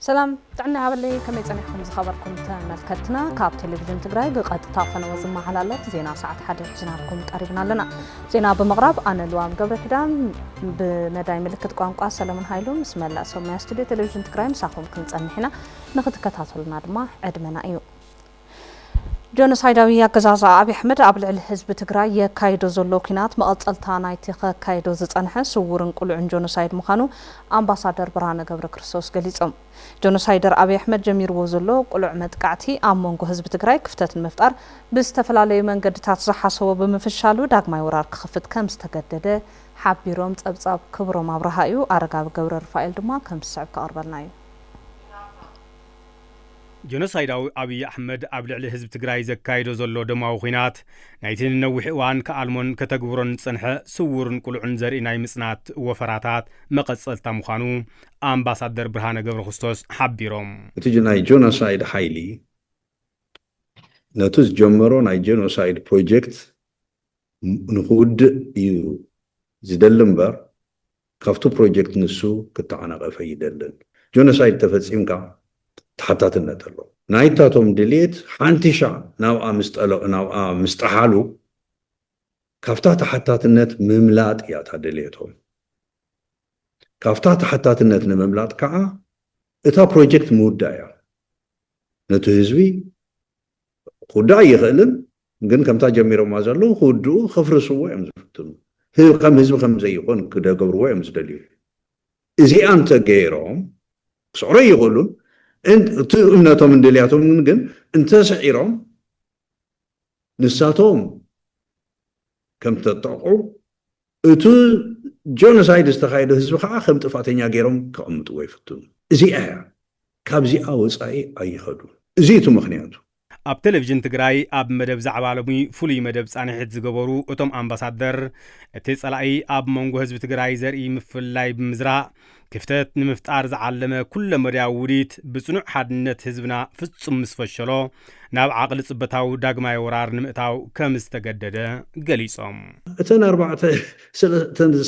سلام تعنا هبلي كم يصنعكم خبركم تملكتنا كاب تلفزيون تجراي بقطع فنوزم محلالات زينا ساعة حدث جنابكم قريبنا لنا زينا بمغرب أنا لوام قبل كده بمداي ملكة قوانقوا سلام هايلو بسم الله سوما استوديو تلفزيون تجراي مساكم كنت أنحنا ناخذ كتاتلنا دما عدمنا أيو جونوسايداوي አገዛዝ አብይ አህመድ ኣብ ልዕሊ ህዝቢ ትግራይ የካይዶ ዘሎ ኩናት መቐፀልታ ናይቲ ካይዶ ዝጸንሐ ስውርን ቁልዑን ጆኖሳይድ ምዃኑ ኣምባሳደር ብርሃነ ገብረ ክርስቶስ ገሊጾም ጆኖሳይደር አብይ አህመድ ጀሚርዎ ዘሎ ቁልዕ መጥቃዕቲ ኣብ መንጎ ህዝቢ ትግራይ ክፍተት ንምፍጣር ብዝተፈላለዩ መንገድታት ዝሓሰቦ ብምፍሻሉ ዳግማይ ወራር ክኽፍት ከም ዝተገደደ ሓቢሮም ጸብጻብ ክብሮም ኣብርሃ እዩ ኣረጋብ ገብረ ርፋኤል ድማ ከም ዝስዕብ ከቕርበልና እዩ ጆኖሳይዳዊ አብይ አህመድ ኣብ ልዕሊ ህዝቢ ትግራይ ዘካይዶ ዘሎ ደማዊ ኩናት ናይትን ነዊሕ እዋን ከኣልሞን ከተግብሮን ጽንሐ ስውርን ቁልዑን ዘርኢ ናይ ምጽናት ወፈራታት መቐጸልታ ምዃኑ ኣምባሳደር ብርሃነ ገብረ ክርስቶስ ሓቢሮም እቲ ናይ ጆኖሳይድ ሓይሊ ነቱ ዝጀመሮ ናይ ጆኖሳይድ ፕሮጀክት ንኽውድእ እዩ ዝደሊ እምበር ካብቱ ፕሮጀክት ንሱ ክተዓናቐፈ ይደልን ጆኖሳይድ ተፈጺምካ ተሓታትነት ኣሎ ናይታቶም ድሌት ሓንቲሻ ናብኣ ምስጠሓሉ ካብታ ተሓታትነት ምምላጥ እያ ድሌቶም ካብታ ተሓታትነት ንምምላጥ ከዓ እታ ፕሮጀክት ምውዳእ እያ ነቲ ህዝቢ ክውዳእ ይኽእልን ግን ከምታ ጀሚሮማ ዘለዉ ክውድኡ ከፍርስዎ እዮም ዝፍትኑ ከም ህዝቢ ከም ዘይኮን ክደገብርዎ እዮም ዝደልዩ እዚኣ እንተገይሮም ክስዕሮ ይኽእሉን انت امناتهم من دلياتهم ግን انت سعيرهم نساتهم كم تطقوا اتو جونوسايد استخايد ህዝብ ከዓ ከም ጥፋተኛ ገይሮም ከቕምጡ ወይ ፍቱን እዚኣ ካብዚኣ ወጻኢ ኣይኸዱ እዚቱ ምኽንያቱ ኣብ ቴሌቪዥን ትግራይ ኣብ መደብ ዛዕባ ለሚ ፍሉይ መደብ ጻንሒት ዝገበሩ እቶም ኣምባሳደር እቲ ጸላኢ ኣብ መንጎ ህዝቢ ትግራይ ዘርኢ ምፍላይ ብምዝራእ ክፍተት ንምፍጣር ዝዓለመ ኩለ መድያዊ ውዲት ብጽኑዕ ሓድነት ህዝብና ፍጹም ምስፈሸሎ ናብ ዓቕሊ ጽበታዊ ዳግማይ ወራር ንምእታው ከም ዝተገደደ ገሊጾም እተን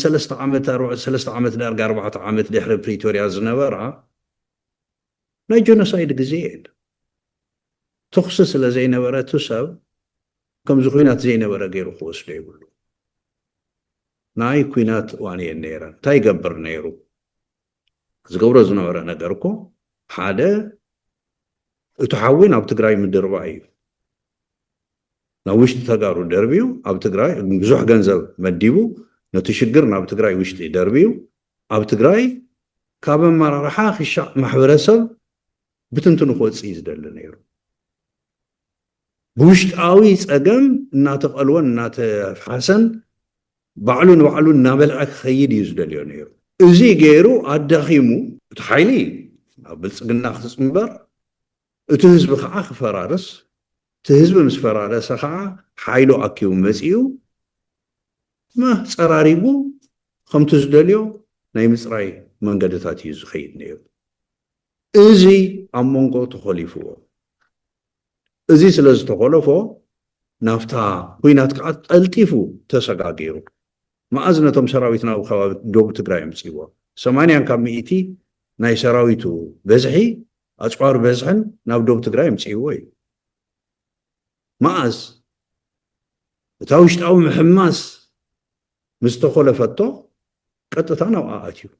3 ዓመት ዳርጋ 4 ዓመት ድሕሪ ፕሪቶሪያ ዝነበራ ናይ ጆኖሳይድ ግዜ تخصص لزينبرة تساب كم زخينات زينبرة غير خوص ليبلو ناي كوينات واني النيران تاي قبر نيرو زغورة زنورة نقركو حادة اتحاوين اب تقراي من درباي ناوش تتقارو دربيو اب تقراي بزوح غنزل مديبو نتشقرنا اب تقراي وشتي دربيو اب تقراي كابن مرارحا خشا محبرسل بتنتنو خوص يزدل نيرو بوشتاوي صقم ناتقلون ناتفحسن بعلون نابلعك خيد يزدليو نيرو ازي غيرو ادخيمو تحيلي بلصقنا خصمبر اتهزب خا خفرارس تهزب مسفرارس خا حيلو اكيو مسيو ما صراريبو خمت زدليو ناي مصراي منغدتات يز خيد نيرو ازي امونغو تخليفو ازي سلاز تخلفو نافتا وينات قعد التيفو تسقاقيرو ما ازنتهم سراويتنا وخواب دوب تقراي مصيبو 80 كم مئتي ناي سراويتو بزحي اصقار بزحن ناب دوب تقراي مصيبوي ما از تاوشت او محماس مستخلفتو قطتانا وااتيو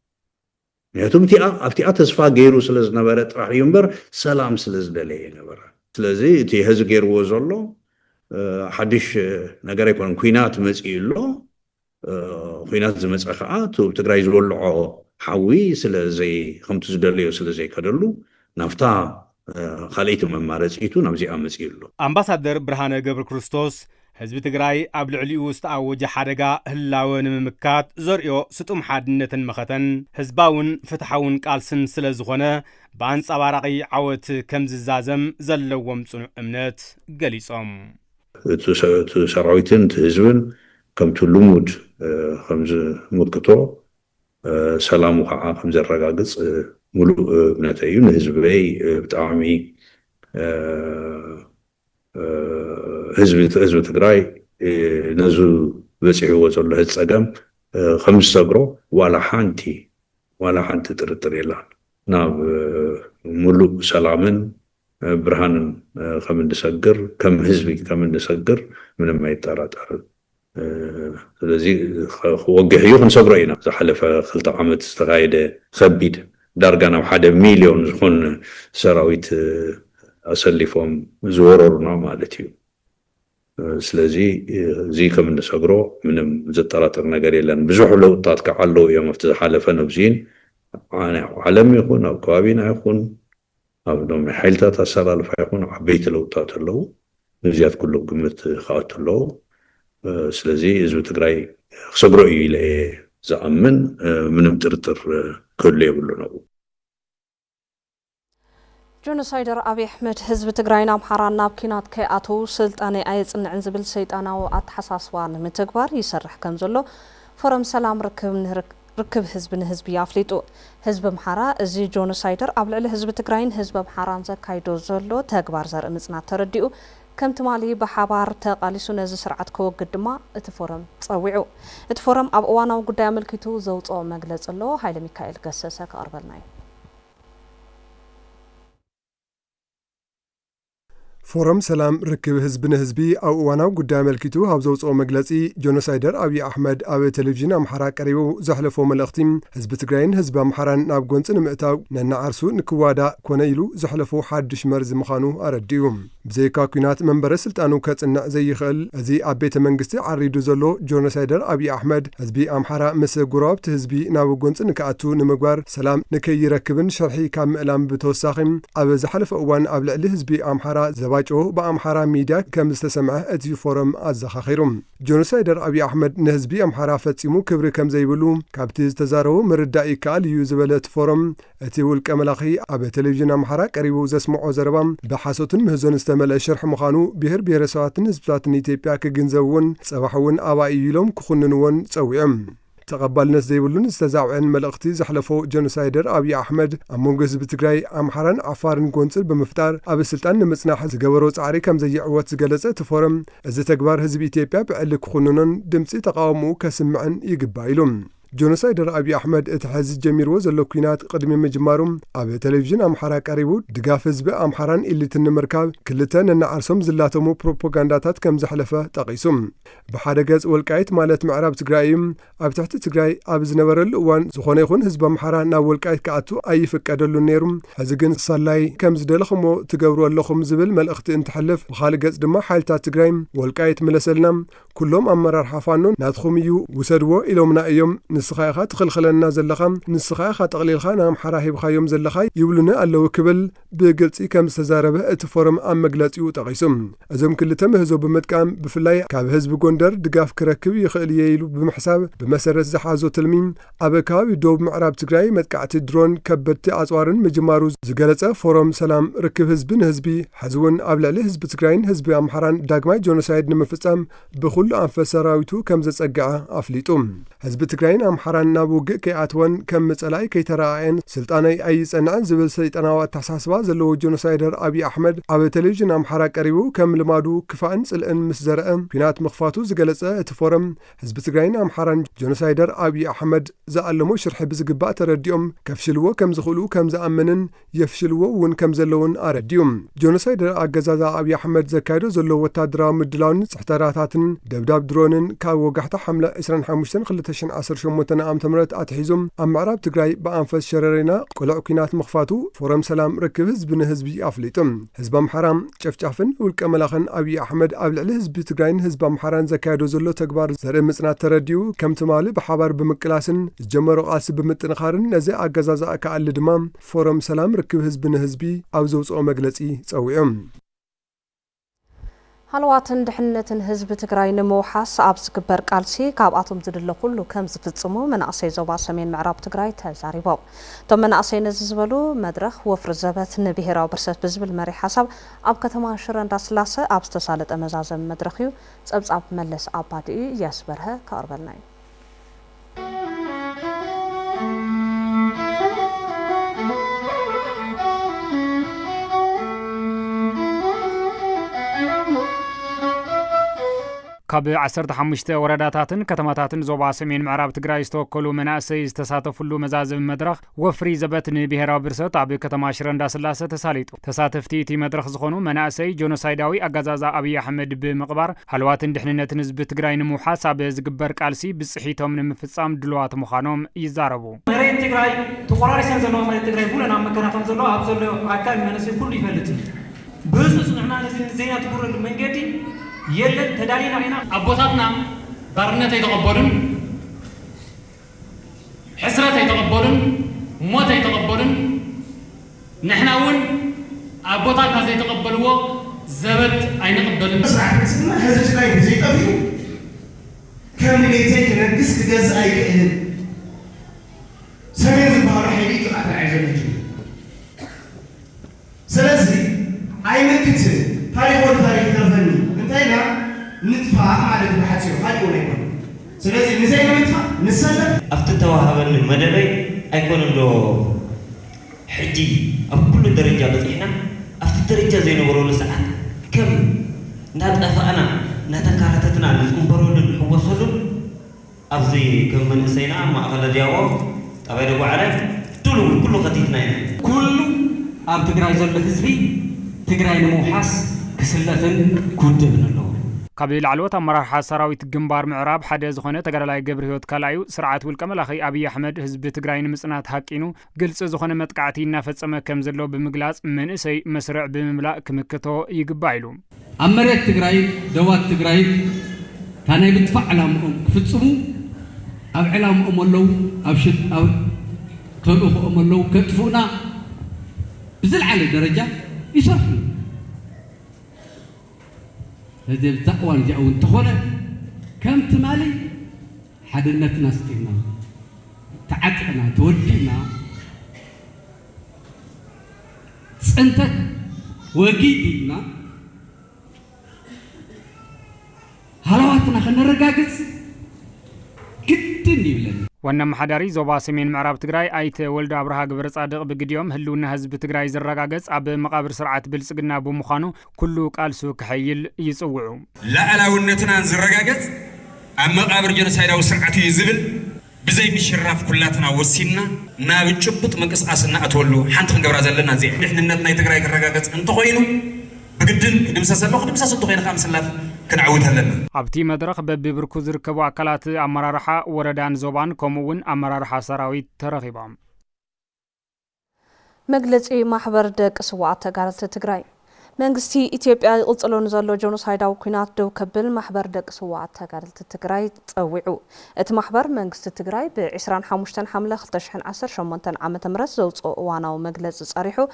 ياتم تي اتسفا غيرو سلاز نبره طرح ينبر سلام سلاز دلي نبره ስለዚህ እቲ ህዝብ ገይርዎ ዘሎ ሓድሽ ነገር ኣይኮነን ኩናት መጽኢሎ ኩናት ዝመጽ ከዓ ትግራይ ዝበልዖ ሓዊ ስለዘይ ከምቲ ዝደልዮ ስለዘይ ከደሉ ናፍታ ካልአይቲ መማረጺቱ ናብዚኣ መጽኢሎ ኣምባሳደር ብርሃነ ገብረ ክርስቶስ ህዝቢ ትግራይ ኣብ ልዕሊኡ ዝተኣወጀ ሓደጋ ህላወ ንምምካት ዘርዮ ስጡም ሓድነትን መኸተን ህዝባውን ፍትሓውን ቃልስን ስለ ዝኾነ በአንጻባራቂ ዓወት ከም ዝዛዘም ዘለዎም ጽኑዕ እምነት ገሊጾም እቲ ሰራዊትን ህዝብን ከምቲ ልሙድ ከም ዝምክቶ ሰላሙ ከዓ ከም ዘረጋግጽ ሙሉእ እምነት እዩ ንህዝበይ ብጣዕሚ ህዝቢ ትግራይ ነዙ በጽሕዎ ዘሎ ህጸገም ከም ዝሰግሮ ዋላ ሓንቲ ጥርጥር የላን ناب ملوك سلامن برهان كم نسجر كم حزبي كم نسجر من ما يتطرطر ስለዚህ ወገህዩ ክንሰግሮ ኢና ዝሓለፈ 2 ዓመት ዝተኻየደ ከቢድ ዳርጋ ናብ 1 ሚልዮን ዝኮን ሰራዊት አሰሊፎም ዝወረሩና ማለት እዩ ስለዚ እዚ ከም እንሰግሮ ምንም ዝጠራጠር ነገር የለን ብዙሕ ለውጣት ከዓለው እዮም ኣብቲ ዝሓለፈ ነብዚን ዓለም ይኹን ኣብ ከባቢና ይኹን ኣብ ዶም ሓይልታት ኣሰላልፋ ይኹን ዓበይቲ ለውጣት ኣለው እዚያት ኩሉ ግምት ካኣት ኣለው ስለዚህ ህዝብ ትግራይ ክሰግሮ እዩ ኢለ ዝኣምን ምንም ጥርጥር ክህሉ የብሉ ነው ጆኖሳይደር አብይ አሕመድ ህዝብ ትግራይና አምሓራ ናብ ኪናት ከይኣተው ስልጣነ ኣይጽንዕን ዝብል ሰይጣናዊ ኣተሓሳስባ ንምትግባር ይሰርሕ ከም ዘሎ ፎረም ሰላም ርክብ ህዝብ ንህዝቢ ኣፍሊጡ ህዝብ አምሓራ እዚ ጆኖሳይደር ኣብ ልዕሊ ህዝብ ትግራይን ህዝብ አምሓራን ዘካይዶ ዘሎ ተግባር ዘርኢ ምጽናት ተረዲኡ ከም ትማሊ በሓባር ተቃሊሱ ነዚ ስርዓት ከወግድ ድማ እቲ ፎረም ጸዊዑ እቲ ፎረም ኣብ እዋናዊ ጉዳይ ኣመልኪቱ ዘውፅኦ መግለጺ ኣሎ ሃይለ ሚካኤል ገሰሰ ከቕርበልና እዩ ፎረም ሰላም ርክብ ህዝብ ንህዝቢ ኣብ እዋናዊ ጉዳይ ኣመልኪቱ ኣብ ዘውፅኦ መግለጺ ጆኖሳይደር ኣብይ ኣሕመድ ኣብ ቴሌቭዥን ኣምሓራ ቀሪቡ ዘሕለፎ መልእኽቲ ህዝቢ ትግራይን ህዝቢ ኣምሓራን ናብ ጎንፂ ንምእታው ነናዓርሱ ንክዋዳእ ኮነ ኢሉ ዘሕለፎ ሓድሽ መርዚ ምዃኑ ኣረዲኡ ብዘይካ ኩናት መንበረ ስልጣኑ ከጽንዕ ዘይኽእል እዚ ኣብ ቤተ መንግስቲ ዓሪዱ ዘሎ ጆኖሳይደር ኣብይ ኣሕመድ ህዝቢ ኣምሓራ ምስ ጉራብቲ ህዝቢ ናብ ጎንፂ ንክኣቱ ንምግባር ሰላም ንከይረክብን ሸርሒ ካብ ምእላም ብተወሳኺ ኣብ ዝሓለፈ እዋን ኣብ ልዕሊ ህዝቢ ኣምሓራ ዘባጮ በአምሓራ ሚዲያ ከም ዝተሰምዐ እቲ ፎረም ኣዘኻኺሩ ጆኖሳይደር ኣብይ ኣሕመድ ንህዝቢ ኣምሓራ ፈጺሙ ክብሪ ከም ዘይብሉ ካብቲ ዝተዛረቡ ምርዳእ ይከኣል እዩ ዝበለ እቲ ፎረም እቲ ውልቀ መላኺ ኣብ ቴሌቭዥን ኣምሓራ ቀሪቡ ዘስምዖ ዘረባ ብሓሶትን ምህዞን ዝተመልአ ሽርሒ ምዃኑ ብሄር ብሄረሰባትን ህዝብታትን ኢትዮጵያ ክግንዘብውን ፀባሕ እውን ኣባይ ኢሎም ክኹንንዎን ፀዊዖም ተቐባልነት ዘይብሉን ዝተዛውዐን መልእኽቲ ዘሕለፎ ጆኖሳይደር ኣብይ ኣሕመድ ኣብ መንጎ ህዝቢ ትግራይ ኣምሓራን ዓፋርን ጎንፅል ብምፍጣር ኣብ ስልጣን ንምጽናሕ ዝገበሮ ጻዕሪ ከም ዘይዕወት ዝገለጸ እቲ ፎረም እዚ ተግባር ህዝቢ ኢትዮጵያ ብዕሊ ክኹንኖን ድምፂ ተቃውሞ ከስምዕን ይግባእ ኢሉ ጆኖሳይደር ኣብይ ኣሕመድ እቲ ሕዚ ጀሚርዎ ዘሎ ኩናት ቅድሚ ምጅማሩ ኣብ ቴሌቭዥን ኣምሓራ ቀሪቡ ድጋፍ ህዝቢ ኣምሓራን ኢሊትን ንምርካብ ክልተ ነናዓርሶም ዝላተሙ ፕሮፓጋንዳታት ከም ዘሕለፈ ጠቒሱ ብሓደ ገጽ ወልቃይት ማለት ምዕራብ ትግራይ ኣብ ትሕቲ ትግራይ ኣብ ዝነበረሉ እዋን ዝኾነ ይኹን ህዝቢ ኣምሓራ ናብ ወልቃይት ከኣቱ ኣይፍቀደሉን ነይሩ ሕዚ ግን ሰላይ ከም ዝደለኹሞ ትገብሩ ኣለኹም ዝብል መልእኽቲ እንትሕልፍ ብኻልእ ገጽ ድማ ሓይልታት ትግራይ ወልቃይት ምለሰልና ኩሎም ኣመራርሓ ፋኖ ናትኹም እዩ ውሰድዎ ኢሎምና እዮም ንስኻ ኢኻ ትኽልኽለና ዘለኻ ንስኻ ኢኻ ጠቕሊልኻ ንኣምሓራ ሂብኻዮም ዘለኻ ይብሉኒ ኣለዉ ክብል ብግልፂ ከም ዝተዛረበ እቲ ፎረም ኣብ መግለፂኡ ጠቒሱ እዞም ክልተ ምህዞ ብምጥቃም ብፍላይ ካብ ህዝቢ ጎንደር ድጋፍ ክረክብ ይኽእል እየ ኢሉ ብምሕሳብ ብመሰረት ዝሓዞ ትልሚ ኣብ ከባቢ ደቡብ ምዕራብ ትግራይ መጥቃዕቲ ድሮን ከበድቲ ኣፅዋርን ምጅማሩ ዝገለጸ ፎረም ሰላም ርክብ ህዝቢ ንህዝቢ ሕዚ እውን ኣብ ልዕሊ ህዝቢ ትግራይን ህዝቢ ኣምሓራን ዳግማይ ጆኖሳይድ ንምፍጻም ብኹሉ ኣንፈት ሰራዊቱ ከም ዘጸግዐ ኣፍሊጡ ህዝቢ ትግራይን ኣምሓራን ናብ ውግእ ከይኣትወን ከም ምጸላይ ከይተረኣየን ስልጣነይ ኣይጸንዕን ዝብል ሰይጣናዊ ኣተሓሳስባ ዘለዎ ጆኖሳይደር ኣብይ ኣሕመድ ኣብ ቴሌቭዥን ኣምሓራ ቀሪቡ ከም ልማዱ ክፋእን ጽልእን ምስ ዘርአ ኩናት ምኽፋቱ ዝገለጸ እቲ ፎረም ህዝቢ ትግራይን ኣምሓራን ጆኖሳይደር ኣብይ ኣሕመድ ዝኣለሞ ሽርሒ ብዝግባእ ተረዲኦም ከፍሽልዎ ከም ዝኽእሉ ከም ዝኣምንን የፍሽልዎ እውን ከም ዘለውን ኣረዲዩ ጆኖሳይደር ኣገዛዛ ኣብይ ኣሕመድ ዘካይዶ ዘሎ ወታደራዊ ምድላውን ጽሕተራታትን ደብዳብ ድሮንን ካብ ወጋሕታ ሓምለ 25 2018 ዓመተ ምህረት ኣትሒዞም ኣብ ምዕራብ ትግራይ ብኣንፈት ሸረሪና ቆልዕ ኩናት ምኽፋቱ ፎረም ሰላም ርክብ ህዝቢ ንህዝቢ ኣፍሊጡ ህዝቢ ኣምሓራ ጨፍጫፍን ውልቀ መላኽን ኣብይ ኣሕመድ ኣብ ልዕሊ ህዝቢ ትግራይን ህዝቢ ኣምሓራን ዘካይዶ ዘሎ ተግባር ዘርኢ ምጽናት ተረዲኡ ከም ትማሊ ብሓባር ብምቅላስን ዝጀመሮ ቃልሲ ብምጥንኻርን ነዚ ኣገዛዛ ከኣሊ ድማ ፎረም ሰላም ርክብ ህዝቢ ንህዝቢ ኣብ ዘውፅኦ መግለጺ ጸዊዖም ሃልዋትን ድሕነትን ህዝቢ ትግራይ ንምውሓስ ኣብ ዝግበር ቃልሲ ካብኣቶም ዝድለ ኩሉ ከም ዝፍጽሙ መናእሰይ ዞባ ሰሜን ምዕራብ ትግራይ ተዛሪቦም እቶም መናእሰይ ነዚ ዝበሉ መድረኽ ወፍሪ ዘበት ንብሄራዊ ብርሰት ብዝብል መሪ ሓሳብ ኣብ ከተማ ሽረ እንዳስላሴ ኣብ ዝተሳለጠ መዛዘም መድረኽ እዩ ጸብጻብ መለስ ኣባዲኡ እያስበርሀ ከቕርበልና እዩ ካብ 15 ወረዳታትን ከተማታትን ዞባ ሰሜን ምዕራብ ትግራይ ዝተወከሉ መናእሰይ ዝተሳተፉሉ መዛዘብ መድረኽ ወፍሪ ዘበት ንብሔራዊ ብርሰት ኣብ ከተማ ሽረ እንዳስላሴ ተሳሊጡ ተሳተፍቲ እቲ መድረኽ ዝኾኑ መናእሰይ ጆኖሳይዳዊ ኣገዛዛ ኣብይ ኣሕመድ ብምቕባር ሃልዋትን ድሕንነትን ህዝቢ ትግራይ ንምውሓስ ኣብ ዝግበር ቃልሲ ብፅሒቶም ንምፍጻም ድልዋት ምዃኖም ይዛረቡ መሬት ትግራይ ተቆራሪሰን ዘለዎ መሬት ትግራይ ኩለን ኣብ መከናኸን ዘሎ ኣብ ዘሎ ኣካል መናእሰይ ኩሉ ይፈልጥ ብዙ ጽንዕና ዜና ትጉረሉ መንገዲ የለን ተዳሊና ኢና አቦታትና ባርነት አይተቀበሉን ሕስረት አይተቀበሉን ሞት አይተቀበሉን ንሕናውን አቦታትና ዘይተቀበልዎ ዘበት አይንቀበልን ስራሕና ህዝብ ላይ ዘይጠፉ ከምኔቴ ከነግስ ክገዝ አይክእልን ሰሜን ዝበሃሉ ኃይሊ ጥቃት አይዘልጅ ስለዚህ አይመክት ታሪኮን ታሪክ ተፈኒ እንታይና ንጥፋ ማለት በሐጽሩ ታሪኮን አይቆም ስለዚህ ንዘይና ንጥፋ ንሰለፍ አፍተተዋሃበን መደበይ አይቆንዶ ሕጂ ኣብ ኩሉ ደረጃ በጽሕና ኣብቲ ደረጃ ዘይነበረሉ ሰዓት ከም እንዳጠፋእና እናተካረተትና ንጽንበረሉን ንሕወሰሉን ኣብዚ ከም መንእሰይና ማእኸለ ዲያቦ ጠባይ ደጓዓለ ድሉ ኩሉ ኸቲትና ኢና ኩሉ ኣብ ትግራይ ዘሎ ህዝቢ ትግራይ ንምውሓስ ክስለፍን ኩድብን ኣለዎ ካብ ላዕለዎት ኣመራርሓ ሰራዊት ግንባር ምዕራብ ሓደ ዝኾነ ተጋዳላይ ገብረ ህይወት ካልኣዩ ስርዓት ውልቀ መላኺ ኣብይ ኣሕመድ ህዝቢ ትግራይ ንምጽናት ሓቂኑ ግልጽ ዝኾነ መጥቃዕቲ እናፈጸመ ከም ዘሎ ብምግላጽ መንእሰይ መስርዕ ብምምላእ ክምክቶ ይግባእ ኢሉ ኣብ መሬት ትግራይ ደዋት ትግራይ ታናይ ብጥፋዕ ዕላምኦም ክፍጽሙ ኣብ ዕላምኦም ኣለዉ ኣብ ተልእኾኦም ኣለዉ ከጥፉና ብዝለዓለ ደረጃ ይሰርሑ هذا التقوان جاء وانتخونا كم تمالي حدنتنا ستينا تعتقنا تودينا انت وقيدنا هلواتنا خلنا نرقاقز كتني بلن ዋና መሓዳሪ ዞባ ሰሜን ምዕራብ ትግራይ ኣይተ ወልደ አብርሃ ግብረ ጻድቅ ብግዲዮም ህልውና ህዝቢ ትግራይ ዝረጋገጽ ኣብ መቃብር ስርዓት ብልጽግና ብምዃኑ ኩሉ ቃልሱ ክሐይል ይጽውዑ ላዕላውነትና ዝረጋገጽ ኣብ መቃብር ጀኖሳይዳዊ ስርዓት እዩ ዝብል ብዘይ ምሽራፍ ኩላትና ወሲና ናብ ጭቡጥ መንቀሳቀስና ኣትወሉ ሓንቲ ክንገብራ ዘለና እዚ ድሕንነት ናይ ትግራይ ክረጋገጽ እንተኾይኑ ብግድን ድምሰሰለኹ ድምሰሰ እንተኾይኑ ከምስላፍ كنعود هلنا أبتي مدرخ ببركوز ركبوا أكلات أمرارحة وردان زوبان كومون أمرارحة سراوي ترغيبام مجلس محبر دك سوات تجارة تجراي መንግስቲ ኢትዮጵያ ይቕጽሎን ዘሎ ጆኖሳይዳዊ ኩናት ደው ከብል ማሕበር ደቂ ሰዋዕት ተጋደልቲ ትግራይ ጸዊዑ እቲ ማሕበር መንግስቲ ትግራይ ብ25 ሐምለ 2018 ዓመተ ምህረት ዘውጽኦ እዋናዊ መግለጺ ጸሪሑ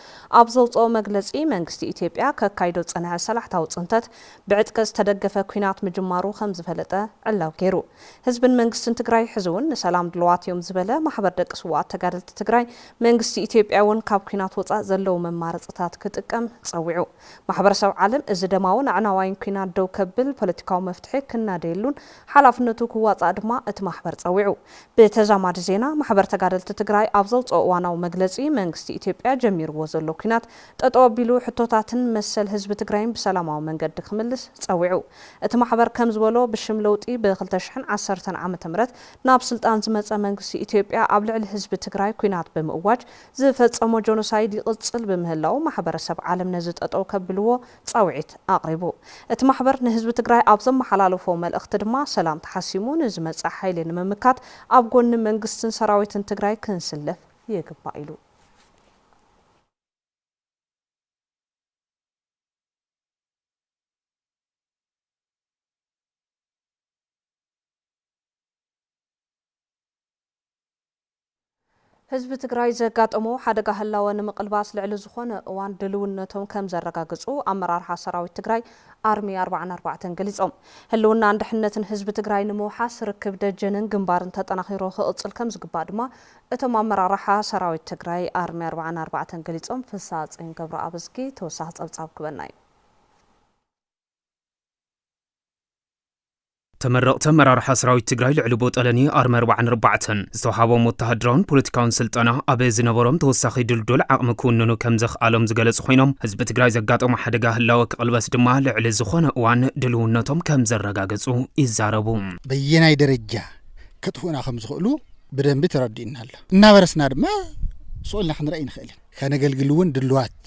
ኣብ ዘውጽኦ መግለጺ መንግስቲ ኢትዮጵያ ከካይዶ ጸንሐ ሰላሕታዊ ጽንተት ብዕጥቂ ዝተደገፈ ኩናት ምጅማሩ ከም ዝፈለጠ ዕላው ገይሩ ህዝብን መንግስትን ትግራይ ሕዝውን ንሰላም ድልዋት እዮም ዝበለ ማሕበር ደቂ ሰዋዕት ተጋደልቲ ትግራይ መንግስቲ ኢትዮጵያ እውን ካብ ኩናት ወጻእ ዘለው መማረጽታት ክጥቀም ጸዊዑ ማሕበረሰብ ዓለም እዚ ደማውን ኣዕናዋይን ኩናት ደው ከብል ፖለቲካዊ መፍትሒ ክናደየሉን ሓላፍነቱ ክዋጻእ ድማ እቲ ማሕበር ጸዊዑ ብተዛማዲ ዜና ማሕበር ተጋደልቲ ትግራይ ኣብ ዘውጽኦ እዋናዊ መግለጺ መንግስቲ ኢትዮጵያ ጀሚርዎ ዘሎ ኩናት ጠጠው ኣቢሉ ሕቶታትን መሰል ህዝቢ ትግራይን ብሰላማዊ መንገዲ ክምልስ ጸዊዑ እቲ ማሕበር ከም ዝበሎ ብሽም ለውጢ ብ2010 ዓመተ ምህረት ናብ ስልጣን ዝመጸ መንግስቲ ኢትዮጵያ ኣብ ልዕሊ ህዝቢ ትግራይ ኩናት ብምእዋጅ ዝፈጸሞ ጆኖሳይድ ይቕጽል ብምህላው ማሕበረሰብ ዓለም ነዚ ጠጠው ብልዎ ጻውዒት ኣቕሪቡ እቲ ማሕበር ንህዝቢ ትግራይ ኣብ ዘመሓላለፎ መልእኽቲ ድማ ሰላም ተሓሲሙ ንዝመጽእ ሓይሊ ንምምካት ኣብ ጎኒ መንግስትን ሰራዊትን ትግራይ ክንስለፍ ይግባእ ኢሉ ህዝቢ ትግራይ ዘጋጠሞ ሓደጋ ህላወ ንምቅልባስ ልዕሊ ዝኾነ እዋን ድልውነቶም ከም ዘረጋግጹ ኣመራርሓ ሰራዊት ትግራይ ኣርሚ 44 ገሊጾም ህልውና አንድሕነትን ህዝቢ ትግራይ ንምውሓስ ርክብ ደጀንን ግንባርን ተጠናኺሩ ክቕጽል ከም ዝግባእ ድማ እቶም ኣመራርሓ ሰራዊት ትግራይ ኣርሚ 44 ገሊጾም ፍሳጽን ገብረ ኣብስኪ ተወሳኺ ጸብጻብ ክበና እዩ تمرقت مرارح سراويت تግራይ ልዕሊ ቦጠለኒ ኣርመ 44 ዝተዋሃቦም ወተሃደራውን ፖለቲካውን ስልጠና ኣብ ዝነበሮም ተወሳኺ ድልዱል ዓቕሚ ክውንኑ ከም ዘኽኣሎም ዝገለጹ ኮይኖም ህዝቢ ትግራይ ዘጋጠሞ ሓደጋ ህላወ ክቕልበስ ድማ ልዕሊ ዝኾነ እዋን ድልውነቶም ከም ዘረጋገጹ ይዛረቡ በየናይ ደረጃ ክትኹና ከም ዝኽእሉ ብደንቢ ተረዲእና ኣሎ እናበረስና ድማ ስኡልና ክንረአይ ንኽእል ከነገልግልውን ድልዋት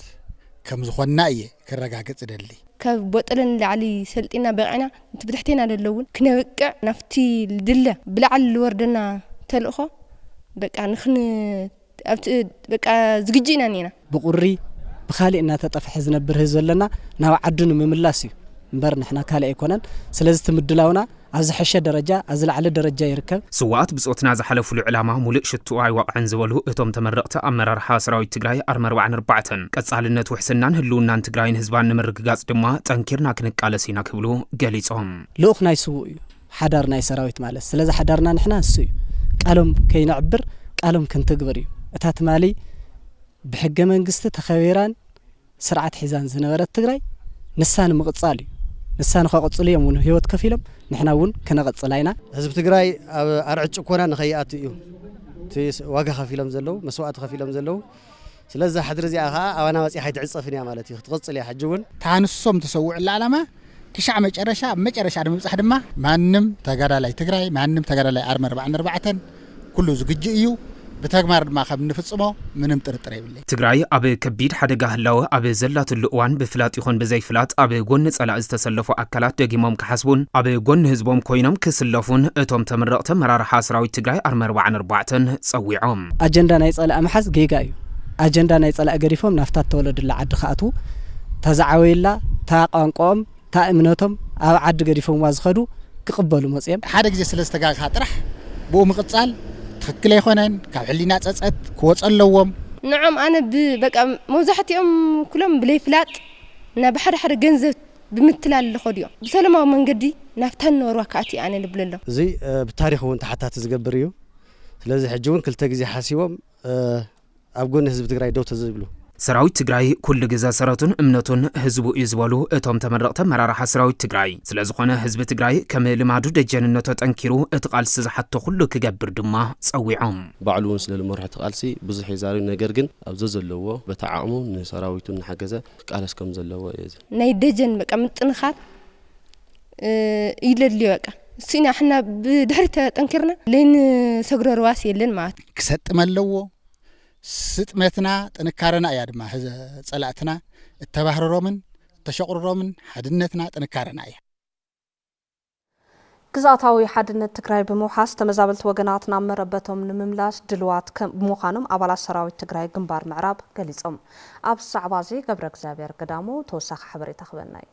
ከም ዝኾንና እየ ክረጋገጽ ደሊ ካብ ቦጠለን ላዕሊ ሰልጢና በቂና እንትብድሕቴና ደለውን ክነብቅዕ ናፍቲ ድለ ብላዕሊ ወርደና ተልእኾ በቃ ንኽን በቃ ዝግጅና ኒና ብቁሪ ብኻሊእ እናተጠፍሐ ዝነብር ህዝብ ዘለና ናብ ዓዱ ንምምላስ እዩ እምበር ንሕና ካልእ ኣይኮነን ስለዚ ትምድላውና ኣብዚ ሕሸ ደረጃ ኣብዚ ላዕሊ ደረጃ ይርከብ ስዋኣት ብጾትና ዝሓለፉሉ ዕላማ ሙሉእ ሽቱኡ ኣይዋቕዕን ዝበሉ እቶም ተመረቕቲ ኣመራርሓ ሰራዊት ትግራይ ኣርመ 44 ቀጻልነት ውሕስናን ህልውናን ትግራይን ህዝባን ንምርግጋጽ ድማ ጠንኪርና ክንቃለስ ኢና ክብሉ ገሊጾም ልኡኽ ናይ ስውእ እዩ ሓዳር ናይ ሰራዊት ማለት ስለዚ ሓዳርና ንሕና እሱ እዩ ቃሎም ከይነዕብር ቃሎም ክንትግብር እዩ እታ ትማሊ ብሕገ መንግስቲ ተኸቢራን ስርዓት ሒዛን ዝነበረት ትግራይ ንሳን ምቕጻል እዩ ንሳን ከቕጽሉ እዮም እውን ህይወት ከፊሎም ንሕና እውን ከነቐጽል ኢና ህዝብ ትግራይ ኣብ ኣርዕጭ ኮና ንኸይኣቱ እዩ እቲ ዋጋ ከፊሎም ዘለው መስዋዕት ከፊሎም ዘለው ስለዚ ሓድሪ እዚኣ ኸዓ ኣባና ወፂኣ ኣይትዕፀፍን እያ ማለት እዩ ክትቕጽል እያ ሕጂ እውን ታንሶም ተሰውዕላ ዓላማ ክሻዕ መጨረሻ ንምብጻሕ ድማ ማንም ተጋዳላይ ትግራይ ማንም ተጋዳላይ ኣርመ 44 ኩሉ ዝግጅእ እዩ بتجمع ما خب نفصمه منم ترتري بالله. تجري أبي كبير حدا جهلاو أبي زلات اللقوان بفلات يخون بزي فلات أبي جون على استسلفوا أكلات دقيمهم كحسبون أبي جون هزبهم كوينهم كسلفون أتوم تمرقت مرار حاسراوي تجري أرمر 44 صويعهم. أجندة نايس على أمحس جيجايو. أجندة نايس على أجريفهم نفتات تولد اللي عد خاتو تزعويلا تاقانقوم تأمنتهم أو عد جريفهم وازخدو كقبلوا مصيب. حدا جزء سلستجاج خاطرح بو مقتصال تفكر يخونن كحلينا تصت كوت اللوم نعم أنا بقى موزحتي كلهم بلي فلات أنا بحر جنزة بمثل اللي خديهم بسلامة من قدي نفتن وراكاتي أنا اللي بلله زي بالتاريخ وانت حتى تزقبريو لازم حجون كل تجزي حاسيوم أبقون حزب تجري دو تزقبلو سراويت تجري كل جزء سراتون أمنتون حزبو إزوالو أتوم تمرقت مرارح سراويت تجري سلازقنا حزب تجري كمل معدود الجنة تنكرو اتقال سز حتى كله كجبر دمه صويعهم بعلون سل المرحلة تقالسي بزح يزاري نجرجن أبزز اللوا بتعامل سراويتون حجزة قالس كم زلوا إذا نيدجن بقى متنخات إلى اللي بقى سينا إحنا بدحرة تنكرنا لين سجر رواسي لين معت كسات ملوا ستمتنا تنكرنا يا دم هذا صلاتنا التبهر رومن تشقر رومن حدنتنا تنكرنا يا ግዛታዊ ሓድነት ትግራይ ብምውሓስ ተመዛበልቲ ወገናትና መረበቶም ንምምላስ ድልዋት ብምዃኖም ኣባላት ሰራዊት ትግራይ ግንባር ምዕራብ ገሊጾም ኣብ ዛዕባ እዚ ገብረ እግዚአብሔር ገዳሙ ተወሳኺ ሓበሬታ ክበና እዩ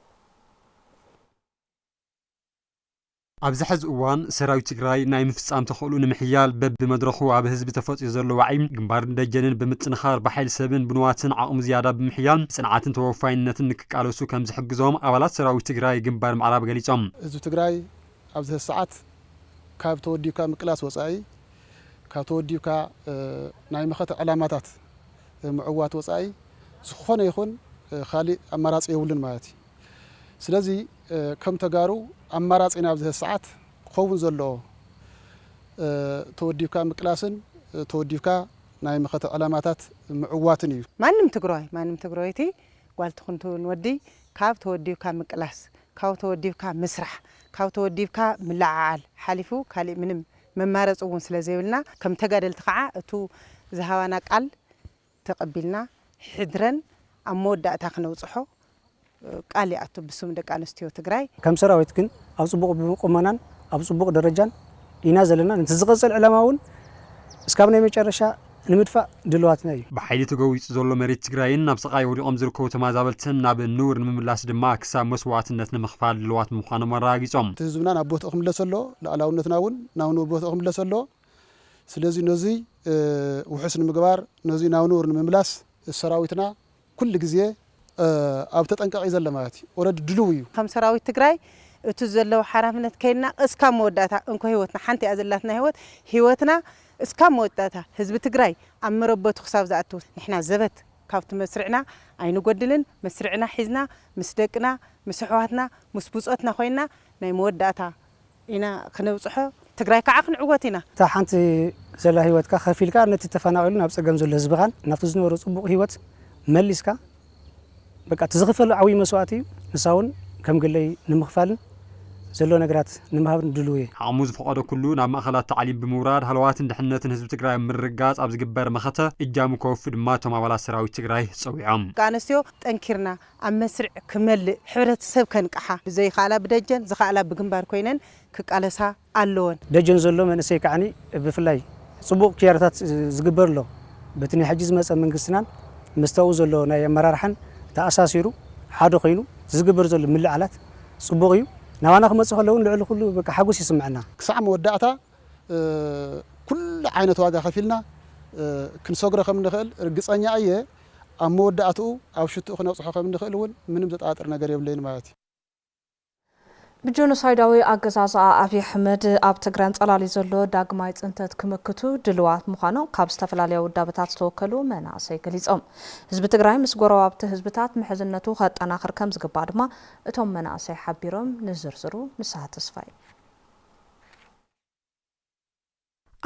ኣብዚ ሕዚ እዋን ሰራዊት ትግራይ ናይ ምፍጻም ተኽእሉ ንምሕያል በብመድረኹ ኣብ ህዝቢ ተፈፂዩ ዘሎ ዋዒ ግንባርን ደጀንን ብምጥንኻር ብሓይሊ ሰብን ብንዋትን ዓቕሙ ዝያዳ ብምሕያል ጽንዓትን ተወፋይነትን ንክቃለሱ ከም ዝሕግዞም ኣባላት ሰራዊት ትግራይ ግንባር ምዕራብ ገሊጾም ህዝቢ ትግራይ ኣብዚ ሰዓት ካብ ተወዲብካ ምቅላስ ወጻኢ ካብ ተወዲብካ ናይ መኸተ ዕላማታት ምዕዋት ወጻኢ ዝኾነ ይኹን ካሊእ ኣማራጺ የብሉን ማለት እዩ ስለዚ ከም ተጋሩ ኣማራጺና ኣብዚ ሰዓት ክኸውን ዘሎ ተወዲብካ ምቅላስን ተወዲብካ ናይ መኸተ ዕላማታት ምዕዋትን እዩ ማንም ትግራይቲ ጓልቲ ኩንቱን ወዲ ካብ ተወዲብካ ምቅላስ ካብ ተወዲብካ ምስራሕ ካብ ተወዲብካ ምልዓዓል ሓሊፉ ካሊእ ምንም መማረጽ እውን ስለ ዘይብልና ከም ተጋደልቲ ከዓ እቱ ዝሃባና ቃል ተቀቢልና ሕድረን ኣብ መወዳእታ ክነውጽሖ ቃል ይኣቱ ብስም ደቂ ኣንስትዮ ትግራይ ከም ሰራዊት ግን ኣብ ጽቡቕ ቁመናን ኣብ ጽቡቕ ደረጃን ኢና ዘለና እንት ዝቕጽል ዕላማ እውን እስካብ ናይ መጨረሻ ንምድፋእ ድልዋትና እዩ ብሓይሊ ተገዊጹ ዘሎ መሬት ትግራይን ናብ ስቓይ ወዲቖም ዝርከቡ ተመዛበልትን ናብ ንውር ንምምላስ ድማ ክሳብ መስዋዕትነት ንምኽፋል ድልዋት ምዃኖም ኣረጋጊጾም እቲ ህዝብና ናብ ቦትኡ ክምለስ ኣሎ ላዕላውነትና እውን ናብ ንውር ቦትኡ ክምለስ ኣሎ ስለዚ ነዚ ውሑስ ንምግባር ነዚ ናብ ንውር ንምምላስ ሰራዊትና ኩሉ ግዜ ኣብ ተጠንቀቕ ዘለ ማለት እዩ ኦረዲ ድልው እዩ ከም ሰራዊት ትግራይ እቲ ዘለዎ ሓራፍነት ከይና እስካብ መወዳእታ እንኳ ህይወትና ሓንቲ እያ ዘላትና ህይወትና እስካብ መወዳእታ ህዝቢ ትግራይ ኣብ መረበቱ ክሳብ ዝኣቱ ንሕና ዘበት ካብቲ መስርዕና ኣይንጎድልን መስርዕና ሒዝና ምስ ደቅና ምስ ኣሕዋትና ምስ ብጾትና ኮይና ናይ መወዳእታ ኢና ክነብፅሖ ትግራይ ከዓ ክንዕወት ኢና እታ ሓንቲ ዘላ ህይወትካ ከፊልካ ነቲ ተፈናቂሉ ናብ ፀገም ዘሎ ህዝብኻን ናብቲ ዝነበሮ ፅቡቕ ህይወት መሊስካ በቃ ትዝኽፈሉ ዓብይ መስዋዕት እዩ ንሳውን ከም ገለይ ንምኽፋልን ዘሎ ነገራት ንምሃብን ድልው እየ ዓቕሙ ዝፈቐዶ ኩሉ ናብ ማእኸላት ተዓሊም ብምውራድ ሃለዋትን ድሕነትን ህዝቢ ትግራይ ምርጋፅ ኣብ ዝግበር መኸተ እጃሙ ከወፍእ ድማ እቶም ኣባላት ሰራዊት ትግራይ ፀዊዖም ኣንስትዮ ጠንኪርና ኣብ መስርዕ ክመልእ ሕብረተሰብ ከንቅሓ ብዘይከኣላ ብደጀን ዝከኣላ ብግንባር ኮይነን ክቃለሳ ኣለወን ደጀን ዘሎ መንእሰይ ከዓኒ ብፍላይ ፅቡቕ ክያርታት ዝግበርሎ በቲ ናይ ሕጂ ዝመፀ መንግስትናን መስተው ዘሎ ናይ ኣመራርሓን ተኣሳሲሩ ሓደ ኮይኑ ዝግበር ዘሎ ምልዓላት ፅቡቕ እዩ ናባና ክመፅእ ከለውን ልዕሊ ኩሉ በቃ ሓጎስ ይስምዓና ክሳዕ መወዳእታ ኩሉ ዓይነት ዋጋ ከፊልና ክንሰግሮ ከም ንኽእል ርግፀኛ እየ ኣብ መወዳእትኡ ኣብ ሽቱኡ ክነብፅሖ ከም ንኽእል እውን ምንም ዘጠራጥር ነገር የብለይን ማለት እዩ ብጆኖሳይዳዊ ኣገዛዝ ኣብይ ኣሕመድ ኣብ ትግራይ ጸላሊ ዘሎ ዳግማይ ጽንተት ክምክቱ ድልዋት ምዃኑ ካብ ዝተፈላለዩ ውዳበታት ዝተወከሉ መናእሰይ ገሊጾም ህዝቢ ትግራይ ምስ ጎረባብቲ ህዝብታት ምሕዝነቱ ከጠናኽር ከም ዝግባእ ድማ እቶም መናእሰይ ሓቢሮም ንዝርዝሩ ንስሓ ተስፋይ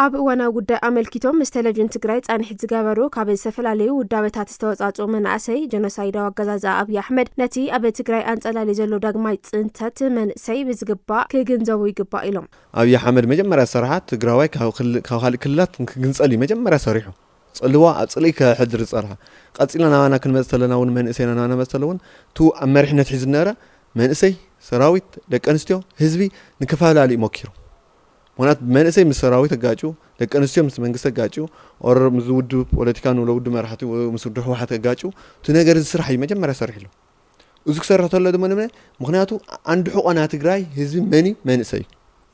ኣብ እዋናዊ ጉዳይ ኣመልኪቶም ምስ ቴሌቪዥን ትግራይ ጻንሒት ዝገበሩ ካብ ዝተፈላለዩ ውዳበታት ዝተወጻጹ መናእሰይ ጆኖሳይዳዊ ኣገዛዝ ኣብይ ኣሕመድ ነቲ ኣብ ትግራይ አንጸላሊ ዘሎ ዳግማይ ጽንተት መንእሰይ ብዝግባእ ክግንዘቡ ይግባእ ኢሎም ኣብይ ኣሕመድ መጀመርያ ሰራሓት ትግራዋይ ካብ ካልእ ክልላት ክግንጸል መጀመርያ ሰሪሑ ጽልዋ ኣብ ጽልይ ከሕድር ጸርሓ ቀጺልና ናባና ክንመጽ ተለና እውን መንእሰይና ናባና መጽ ተለውን ቱ ኣብ መሪሕነት ሒዙ ዝነበረ መንእሰይ ሰራዊት ደቂ ኣንስትዮ ህዝቢ ንክፈላለዩ ሞኪሩ ونات من اسي من السراوي تجاجو لكن اسيو من منجس تجاجو أو مزود بوليتيكان ولا ود مرحتي ومسود واحد تجاجو تناجر السرحي ما جمع سرحي له وزك سرحت الله دم منه مخنياته عند حق أنا تجراي هزم مني من اسي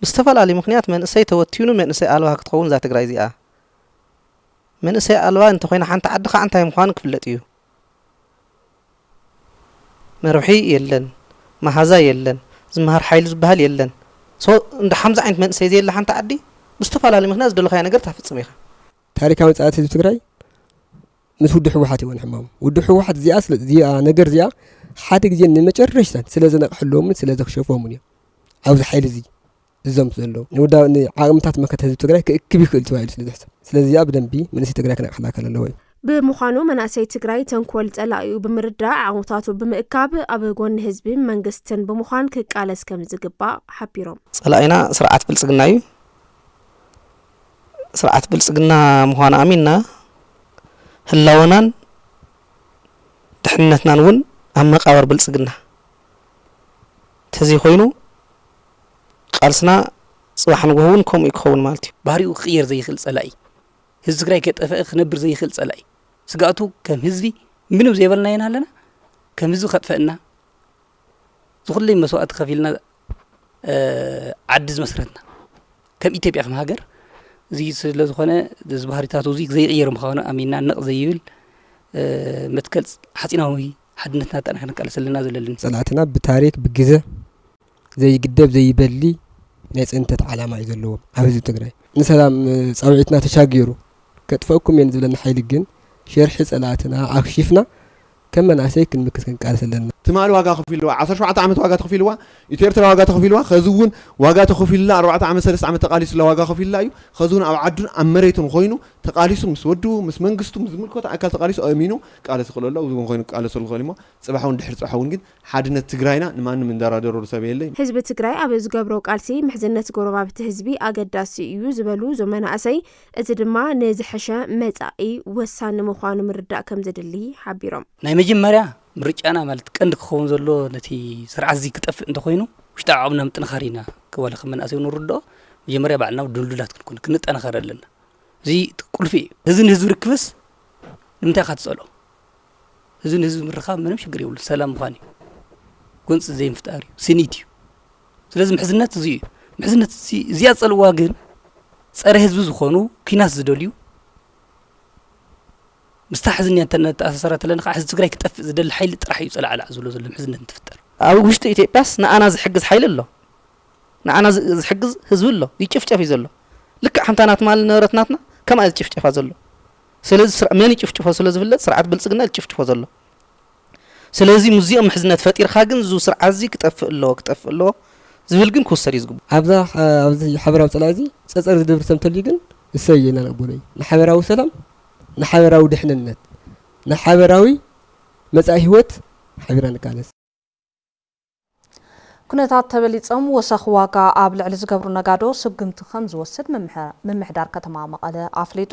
مستفعل على مخنيات من اسي توتيونه من اسي ألوها كتقون ذات تجراي زي من اسي ألوها أنت خوينا حنت عد خا أنت مخانك فلتيو مرحي يلن ما هذا يلن زمهر حيل زبهل يلن سو عند حمزة عند من سيدي اللي حنت عدي مستفعل على مخناز دول خيانة قرتها في السميخة تاريخ عمل ساعات تجراي مش ودح واحد وين حمام ودح واحد زي أصل زي نجر زي حاتك زي نمشر رشتان سلازنا حلوهم من سلازك شوفهم مني عاوز حيل زي الزمت زلوا ودا إني عام تحت ما كتهز تجراي كبير كل توائل سلازحت سلازي أبدا بي من سي تجراي كنا حلاك على اللوي بمخانو مناسي تجراي تنكول تلاقيو بمردع عمطاتو بمئكاب أبغون هزبي منجستن بمخان كقالس كم زجبا حبيرم صلاينا سرعة بالسجنايو سرعة بالسجنا مخانا أمينا هلاونان دحنتنا نون أما قاور بالسجنا تزي خوينو قالسنا صباح نقولون كم يكون مالتي باريو خير زي خلص ألاقي هزقراي كتفق نبر زي خلص ألاقي سقاطو كم هزبي منو زي بلنا ينالنا كم هزو خطفنا زخلي مسوات خفيلنا عدز مسرتنا كم إتبع خم هاجر زي لزخنا زبهرتاتو زي غير مخانا أمينا نق زيول متكل حسينا هوي حدنتنا تأنا كنقلس لنا زللن صلاتنا بتاريخ بجزء زي قدام زي بلي ناس أنت علامة يزلوا عاوز تقرأ مثلا صوعتنا تشاجروا كتفوقكم ينزل لنا حيل الجن شرح صلاتنا عكشفنا كم ناسيك المكسن قالس لنا تمال واقع خفيلوا 17 عام واقع خفيلوا يتيرت واقع خفيلوا خزون واقع خفيلا 4 عام 3 عام تقاليس لا واقع خفيلا ايو خزون او عدن امريتون خوينو تقاليسو مسودو مس منغستو مزملكوت اكل تقاليسو امينو قالس خللو زون خوينو قالس خللو صباحون دحر صحون ግን ሓድነት ትግራይና ንማን ምንደራደሩ ሰብ የለይ ህዝቢ ትግራይ ኣብ ዝገብሮ ቃልሲ ምሕዝነት ጎረባብቲ ህዝቢ ኣገዳሲ እዩ ዝበሉ ዘመናእሰይ እዚ ድማ ንዝሕሸ መጻኢ ወሳኒ ምዃኑ ምርዳእ ከም ዘድሊ ሓቢሮም ናይ መጀመርያ ምርጫና ማለት ቀንዲ ክኸውን ዘሎ ነቲ ስርዓት እዚ ክጠፍእ እንተኮይኑ ውሽጣ ዓቕምና ምጥንኻሪና ከወለ ከመናእሰይ ንርድኦ መጀመርያ ባዕልና ድልዱላት ክንኮን ክንጠናኸር ኣለና እዚ ቁልፊ ህዝን ህዝብ ርክብስ ንምንታይ ካትጸሎ ህዝን ህዝብ ምርኻብ ምንም ችግር የብሉ ሰላም ምዃን እዩ ጎንፂ ዘይምፍጣር እዩ ስኒት እዩ ስለዚ ምሕዝነት እዚ እዩ ምሕዝነት እዚኣ ፀልዋ ግን ፀረ ህዝቢ ዝኾኑ ኩናት ዝደልዩ مستحزن أن تأثرت لنا حزب تجري كتف زدل حيل طرح يصل على عزوله زل محزن تفتر أو وش تيجي بس أنا زحجز حيل الله أنا زحجز هزول الله يشوف يزله لك حنتانات مال نورتناتنا كم عايز تشوف هزله سلز من يشوف هزله زبلة سرعة بالسجنال تشوف هزله سلزي مزيم محزنات فتير خاجن زو سرعة زي كتف الله ዝብል ግን ክውሰድ ይዝግቡ ኣብዚ ሓበራዊ ፀላእዚ ፀፀር ዝድብር ሰብ እንተልዩ ግን እሰየና ነቕበለዩ ንሓበራዊ ሰላም ንሓበራዊ ድሕንነት ንሓበራዊ መጻኢ ህይወት ሓቢራ ንቃለስ ኩነታት ተበሊጾም ወሰኽ ዋጋ ኣብ ልዕሊ ዝገብሩ ነጋዶ ስግምቲ ከም ዝወስድ ምምሕዳር ከተማ መቐለ ኣፍሊጡ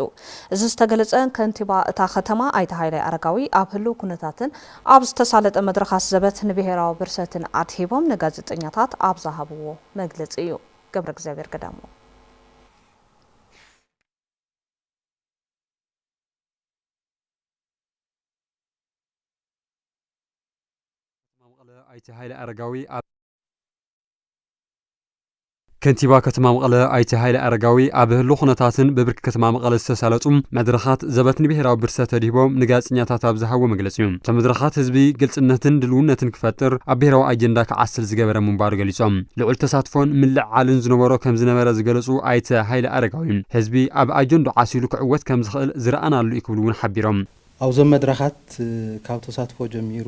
እዚ ዝተገለጸ ከንቲባ እታ ከተማ ኣይተ ሃይላይ ኣረጋዊ ኣብ ህልው ኩነታትን ኣብ ዝተሳለጠ መድረኻት ዘበት ንብሔራዊ ብርሰትን ኣድሂቦም ንጋዜጠኛታት ኣብ ዝሃብዎ መግለጺ እዩ ገብረ እግዚአብሔር ገዳሙ ኣይተ ሃይላይ ኣረጋዊ ከንቲባ ከተማ መቐለ ኣይተ ሃይላይ ኣረጋዊ ኣብ ህልው ኩነታትን በብርኪ ከተማ መቐለ ዝተሳለጡ መድረኻት ዘበት ንብሔራዊ ብርሰት ተድሂቦም ንጋዜጠኛታት ኣብ ዝሃብዎ መግለጺ እዩ እቶም መድረኻት ህዝቢ ግልጽነትን ድልውነትን ክፈጥር ኣብ ብሔራዊ ኣጀንዳ ክዓስል ዝገበረ ምንባሩ ገሊጾም ልዑል ተሳትፎን ምልዕዓልን ዝነበሮ ከም ዝነበረ ዝገለጹ ኣይተ ሃይላይ ኣረጋዊ ህዝቢ ኣብ ኣጀንዳ ዓሲሉ ክዕወት ከም ዝኽእል ዝረኣናሉ እዩ ክብሉ እውን ሓቢሮም ኣብዞም መድረኻት ካብ ተሳትፎ ጀሚሩ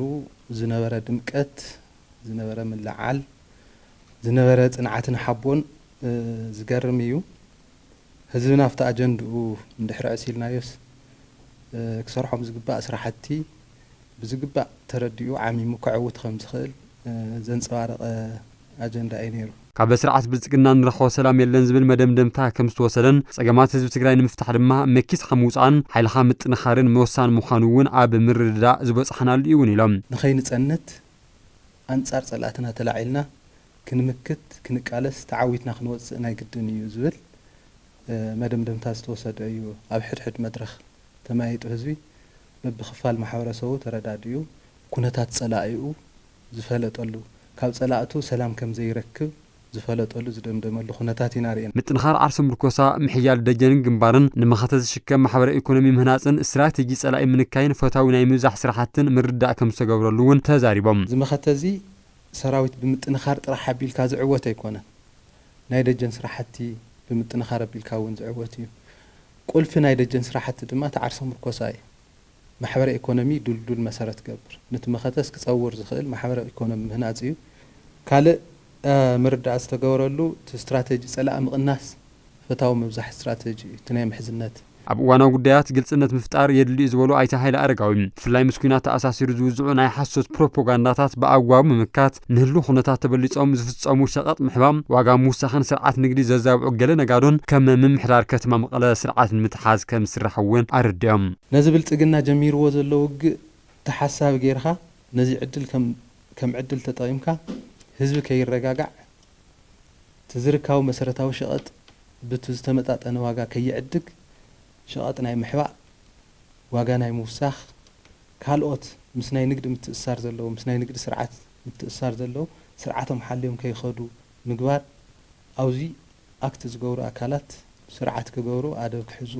ዝነበረ ድምቀት ዝነበረ ምልዓል ዝነበረ ጽንዓትን ሓቦን ዝገርም እዩ ህዝብና ኣብቲ ኣጀንድኡ እንድሕር ዕሲልናዮስ ክሰርሖም ዝግባእ ስራሕቲ ብዝግባእ ተረዲኡ ዓሚሙ ክዕውት ከም ዝኽእል ዘንጸባረቐ ኣጀንዳ እዩ ነይሩ ካብ ስርዓት ብልጽግና ንረኽቦ ሰላም የለን ዝብል መደምደምታ ከም ዝተወሰደን ጸገማት ህዝቢ ትግራይ ንምፍታሕ ድማ መኪት ከም ምውፃእን ሓይልኻ ምጥንኻርን ምውሳን ምዃኑ እውን ኣብ ምርድዳእ ዝበፅሓናሉ እዩ እውን ኢሎም ንኸይንጸነት ኣንጻር ጸላእትና ተላዒልና ክንምክት ክንቃለስ ተዓዊትና ክንወፅእ ናይ ግድን እዩ ዝብል መደምደምታ ዝተወሰደ እዩ ኣብ ሕድሕድ መድረኽ ተማይጡ ህዝቢ በብኽፋል ማሕበረሰቡ ተረዳድዩ ኩነታት ጸላኢኡ ዝፈለጠሉ ካብ ጸላእቱ ሰላም ከም ዘይረክብ ዝፈለጠሉ ዝደምደመሉ ኩነታት ኢና ርኢና ምጥንኻር ዓርሶም ብርኮሳ ምሕያል ደጀንን ግንባርን ንመኸተ ዝሽከም ማሕበረ ኢኮኖሚ ምህናፅን ስትራቴጂ ጸላኢ ምንካይን ፈታዊ ናይ ምብዛሕ ስራሕትን ምርዳእ ከም ዝተገብረሉ እውን ተዛሪቦም ዝመኸተ እዚ ሰራዊት ብምጥንኻር ጥራሕ ኣቢልካ ዝዕወት ኣይኮነን ናይ ደጀን ስራሕቲ ብምጥንኻር ኣቢልካ እውን ዝዕወት እዩ ቁልፊ ናይ ደጀን ስራሕቲ ድማ ተዓርሶም ብርኮሳ እዩ ማሕበረ ኢኮኖሚ ዱልዱል መሰረት ገብር ነቲ መኸተስ ክጸውር ዝኽእል ማሕበረ ኢኮኖሚ ምህናፅ እዩ ካልእ ምርዳእ ዝተገበረሉ ስትራቴጂ ጸላእ ምቕናስ ፈታዊ ምብዛሕ ስትራቴጂ እቲ ናይ ምሕዝነት ኣብ እዋናዊ ጉዳያት ግልጽነት ምፍጣር የድልዩ ዝበሉ ኣይተ ሃይላይ ኣረጋዊ ብፍላይ ምስ ኩናት ተኣሳሲሩ ዝውዝዑ ናይ ሓሶት ፕሮፓጋንዳታት ብኣግባቡ ምምካት ንህሉ ኩነታት ተበሊጾም ዝፍጸሙ ሸቐጥ ምሕባም ዋጋ ምውሳኽን ስርዓት ንግዲ ዘዛብዑ ገለ ነጋዶን ከም ምምሕዳር ከተማ መቐለ ስርዓት ንምትሓዝ ከም ዝስራሕ እውን ኣረድዮም ነዚ ብልጽግና ጀሚርዎ ዘሎ ውግእ ተሓሳቢ ጌርካ ነዚ ዕድል ከም ዕድል ተጠቒምካ ህዝቢ ከይረጋጋዕ ትዝርካቡ መሰረታዊ ሸቐጥ ብቲ ዝተመጣጠነ ዋጋ ከይዕድግ ሸቐጥ ናይ ምሕባእ ዋጋ ናይ ምውሳኽ ካልኦት ምስ ናይ ንግዲ ምትእስሳር ዘለዎ ምስ ናይ ንግዲ ስርዓት ምትእስሳር ዘለዎ ስርዓቶም ሓልዮም ከይኸዱ ምግባር ኣብዚ ኣክት ዝገብሩ ኣካላት ስርዓት ክገብሩ ኣደብ ክሕዙ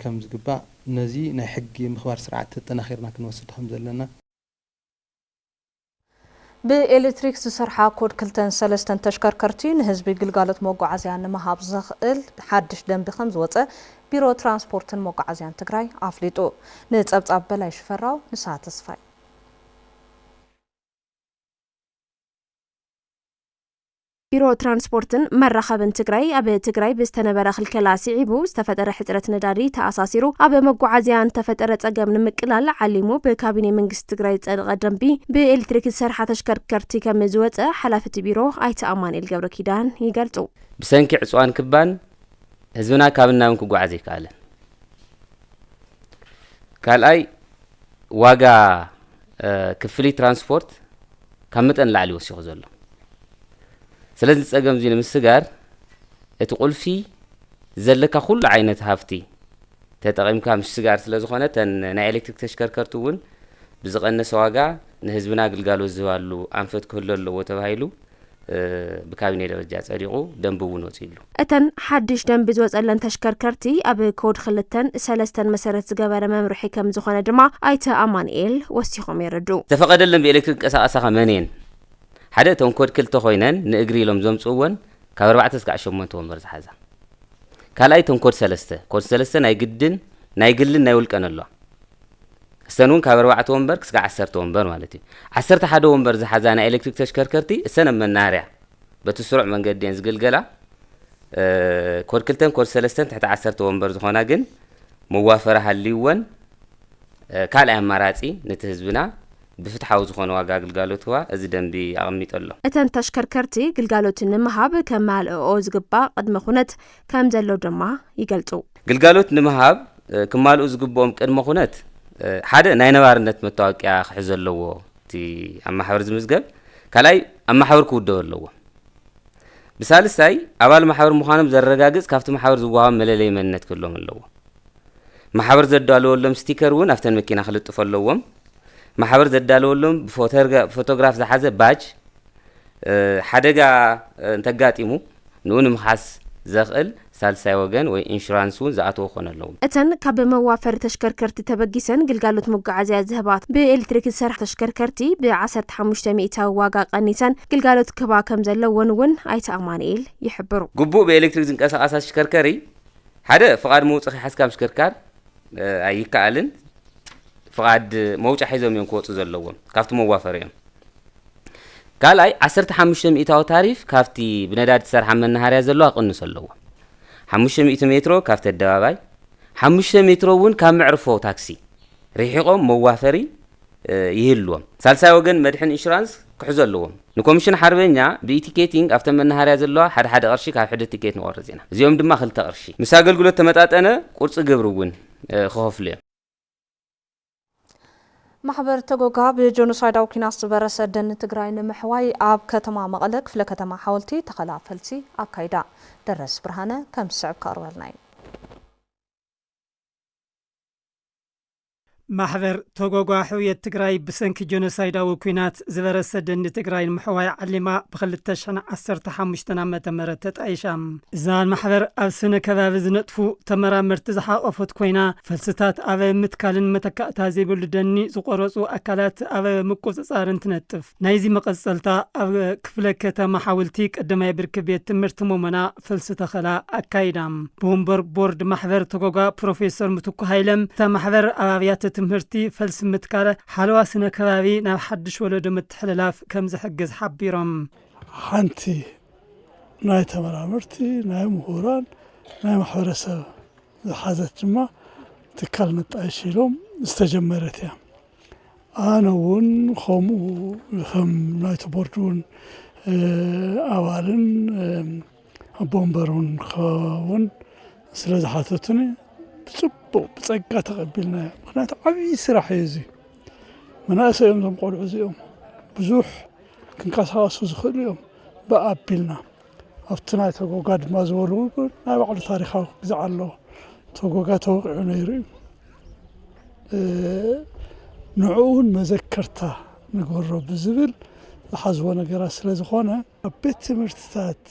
ከም ዝግባእ ነዚ ናይ ሕጊ ምኽባር ስርዓት ተጠናኺርና ክንወስድ ከም ዘለና ብኤሌክትሪክ ዝሰርሓ ኮድ 2 ተሽከርከርቲ ንህዝቢ ግልጋሎት መጓዓዝያ ንምሃብ ዝኽእል ሓድሽ ደንቢ ከም ዝወፀ ቢሮ ትራንስፖርትን መጓዓዝያን ትግራይ ኣፍሊጡ ንጸብጻብ በላይ ሽፈራው ንሳ ተስፋይ ቢሮ ትራንስፖርትን መራኸብን ትግራይ ኣብ ትግራይ ብዝተነበረ ክልከላ ሲዒቡ ዝተፈጠረ ሕፅረት ነዳዲ ተኣሳሲሩ ኣብ መጓዓዝያን ተፈጠረ ጸገም ንምቅላል ዓሊሙ ብካቢኔ መንግስቲ ትግራይ ጸድቀ ደንቢ ብኤሌክትሪክ ዝሰርሓ ተሽከርከርቲ ከም ዝወፀ ሓላፍቲ ቢሮ ኣይተ ኣማኑኤል ገብረ ኪዳን ይገልጹ ብሰንኪ ዕፅዋን ክባን ህዝብና ካብ ናብን ክጓዓዝ ይከኣለን ካልኣይ ዋጋ ክፍሊ ትራንስፖርት ካብ መጠን ላዕሊ ወሲኹ ዘሎ ስለዚህ ጸገም ዚ ንምስጋር እቲ ቁልፊ ዘለካ ኩሉ ዓይነት ሃፍቲ ተጠቂምካ ምስጋር ስለዝኾነ ተን ናይ ኤሌክትሪክ ተሽከርከርቲ እውን ብዝቐነሰ ዋጋ ንህዝብና ግልጋሎት ዝባሉ ኣንፈት ክህሉ ኣለዎ ተባሂሉ ብካቢኔ ደረጃ ጸዲቁ ደንቢ እውን ወፂሉ እተን ሓድሽ ደንቢ ዝወፀለን ተሽከርከርቲ ኣብ ኮድ 2 መሰረት ዝገበረ መምርሒ ከም ዝኾነ ድማ ኣይተ ኣማኑኤል ወሲኾም ይርዱ ተፈቀደለን ብኤሌክትሪክ ቀሳቀሳኻ መንየን ሓደ እቶም ኮድ 2 ኮይነን ንእግሪ ኢሎም ዘምጽውን ካብ 4 እስከ 8 ወንበር ዝሓዛ ካልኣይ እቶም ኮድ 3 ናይ ግድን ናይ ግልን ናይ ውልቀን ኣሎ እሰኑን ካብ 4 ወንበር እስከ 10 ወንበር ማለት እዩ 11 ወንበር ዝሓዛ ናይ ኤሌክትሪክ ተሽከርከርቲ እሰነ መናኸርያ በትስሩዕ መንገዲን ዝግልገላ ኮድ 2 ኮድ 3 تحت 10 ወንበር ዝኾና ግን መዋፈራ ሃልይወን ካልኣይ ኣማራጺ ነቲ ህዝብና ብፍትሓዊ ዝኾነ ዋጋ ግልጋሎትዋ እዚ ደንቢ ኣቕሚጦሎ እተን ተሽከርከርቲ ግልጋሎት ንምሃብ ከማልኦ ዝግባእ ቅድመ ኩነት ከም ዘሎ ድማ ይገልጹ ግልጋሎት ንምሃብ ከማልኦ ዝግብኦም ቅድመ ኩነት ሓደ ናይ ነባርነት መታወቂያ ክሕዝ ዘለዎ እቲ ኣማሕበር ዝምዝገብ ካልኣይ ኣማሕበር ክውደው ኣለዎ ብሳልሳይ ኣባል ማሕበር ምዃኖም ዘረጋግጽ ካብቲ ማሕበር ዝወሃብ መለለይ መንነት ክህልዎም ኣለዎ ማሕበር ዘዳለወሎም ስቲከር እውን ኣብተን መኪና ክልጥፉ ኣለዎም ማሕበር ዘዳለወሎም ፎቶግራፍ ዝሓዘ ባጅ ሓደጋ እንተጋጢሙ ንኡን ምኻስ ዘኽእል ሳልሳይ ወገን ወይ ኢንሹራንስ እውን ዝኣተው ኾነ ኣለዎ እተን ካብ መዋፈሪ ተሽከርከርቲ ተበጊሰን ግልጋሎት መጓዓዝያ ዝህባት ብኤሌክትሪክ ዝሰርሕ ተሽከርከርቲ ብ15 ሚእታዊ ዋጋ ቀኒሰን ግልጋሎት ክባ ከም ዘለወን እውን ኣይተ ኣማኑኤል ይሕብሩ ግቡእ ብኤሌክትሪክ ዝንቀሳቐሳ ተሽከርከሪ ሓደ ፍቓድ መውጽኢ ሓስካ ምሽከርካር ኣይከኣልን ፍቓድ መውጫ ሒዞም እዮም ክወፁ ዘለዎም ካብቲ መዋፈሪ እዮም ካልኣይ 15 ሚእታዊ ታሪፍ ካብቲ ብነዳዲ ዝሰርሓ መናሃርያ ዘለዎ ኣቕንሱ ኣለዎ 500 ሜትሮ ካብቲ ኣደባባይ 5 ሜትሮ እውን ካብ መዕርፎ ታክሲ ርሒቖም መዋፈሪ ይህልዎም ሳልሳይ ወገን መድሕን ኢንሹራንስ ክሕዙ ኣለዎም ንኮሚሽን ሓርበኛ ብኢቲኬቲንግ ኣብተ መናሃርያ ዘለዋ ሓደ ቅርሺ ካብ ሕደ ቲኬት ንቆርጽ ኢና እዚኦም ድማ 2 ቅርሺ ምስ ኣገልግሎት ተመጣጠነ ቁርጽ ግብር እውን ክኸፍሉ እዮም ማሕበር ተጎጋ ብጆኖሳይዳዊ ኩናት ዝበረሰ ደን ትግራይ ንምሕዋይ ኣብ ከተማ መቐለ ክፍለ ከተማ ሓወልቲ ተኸላፈልቲ ኣካይዳ ደረስ ብርሃነ ከም ዝስዕብ ቀርበልና እዩ ማሕበር ተጎጋ ሕውየት ትግራይ ብሰንኪ ጆኖሳይዳዊ ኩናት ዝበረሰ ደን ትግራይ ንምሕዋይ ዓሊማ ብ2015 ዓመተ ምህረት ተጣይሻ እዛን ማሕበር ኣብ ስነ ከባቢ ዝነጥፉ ተመራመርቲ ዝሓቆፈት ኮይና ፈልስታት ኣብ ምትካልን መተካእታ ዘይብሉ ደኒ ዝቆረጹ ኣካላት ኣብ ምቁጽጻርን ትነጥፍ ናይዚ መቀጸልታ ኣብ ክፍለ ከተማ ሓወልቲ ቀዳማይ ብርኪ ቤት ትምህርቲ ሞመና ፈልሲ ተኸላ ኣካይዳ ብወንበር ቦርድ ማሕበር ተጎጋ ፕሮፌሰር ምትኩ ሃይለም እታ ማሕበር ኣብ ኣብያተ ትምህርቲ ፈልሲ ምትካለ ሓለዋ ስነ ከባቢ ናብ ሓድሽ ወለዶ ምትሕልላፍ ከም ዝሕግዝ ሓቢሮም ሓንቲ ናይ ተመራመርቲ ናይ ምሁራን ናይ ማሕበረሰብ ዝሓዘት ድማ ትካል ነጣይሽ ኢሎም ዝተጀመረት እያ ኣነ እውን ከምኡ ከም ናይቲ ቦርድ እውን ኣባልን ኣቦንበር እውን ክኸውን ስለ ዝሓተቱኒ ብፅቡቅ ብፀጋ ተቐቢልና ምክንያቱ ዓብዪ ስራሕ እዩ እዚ መናእሰይ እዮም ዞም ቆልዑ እዚኦም ብዙሕ ክንቀሳቀሱ ዝኽእሉ እዮም ብኣቢልና ኣብቲ ናይ ተጎጋ ድማ ዝበልዎ ናይ ባዕሉ ታሪካዊ ግዛዕ ኣለዎ ተጎጋ ተወቂዑ ነይሩ እዩ ንዕኡን መዘከርታ ንግበሮ ብዝብል ዝሓዝዎ ነገራት ስለ ዝኾነ ኣብ ቤት ትምህርትታት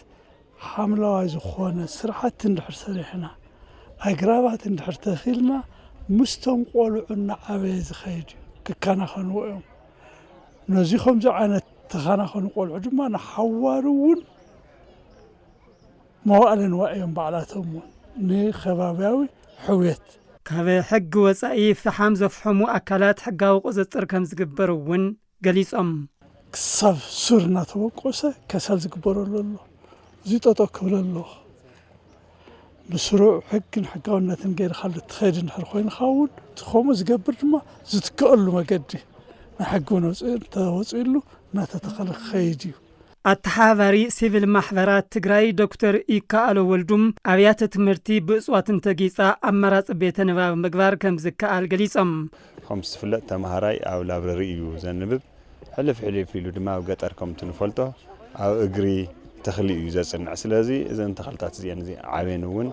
ሓምለዋይ ዝኾነ ስራሕቲ እንድሕር ሰሪሕና ኣግራባት እንድሕር ተኺልና ምስቶም ቆልዑ እናዓበየ ዝኸይድ እዩ ክከናኸንዎ እዮም ነዚ ከምዚ ዓይነት ተኸናኸኑ ቆልዑ ድማ ንሓዋሩ እውን መዋእለ ንዋይ እዮም ባዕላቶም እውን ንከባብያዊ ሕውየት ካብ ሕጊ ወፃኢ ፍሓም ዘፍሕሙ ኣካላት ሕጋዊ ቁፅጥር ከም ዝግበር እውን ገሊፆም ክሳብ ሱር እናተወቆሰ ከሰል ዝግበረሉ ኣሎ እዚ ጠጠው ክብል ኣለዎ بسرعة حقن حقاونا تنقير خالد تخيدن حرخوين خاون تخوم زقبر ما زتكألو ما قدي نحقونا وزيلو ناتتخلق خيجيو التحاوري سيفل محورات تجراي دكتور إيكالو ولدوم أبيات تمرتي بأسوات تجيسا أمرات بيت نباب مقبار كم زكاء الجليسم خمس فلات تمهراي أو لابراريو زنبب حلف لو دماغ قطركم تنفلتو أو أجري تخلي يزاسن عسلازي إذا أنت خلطات زي عوينون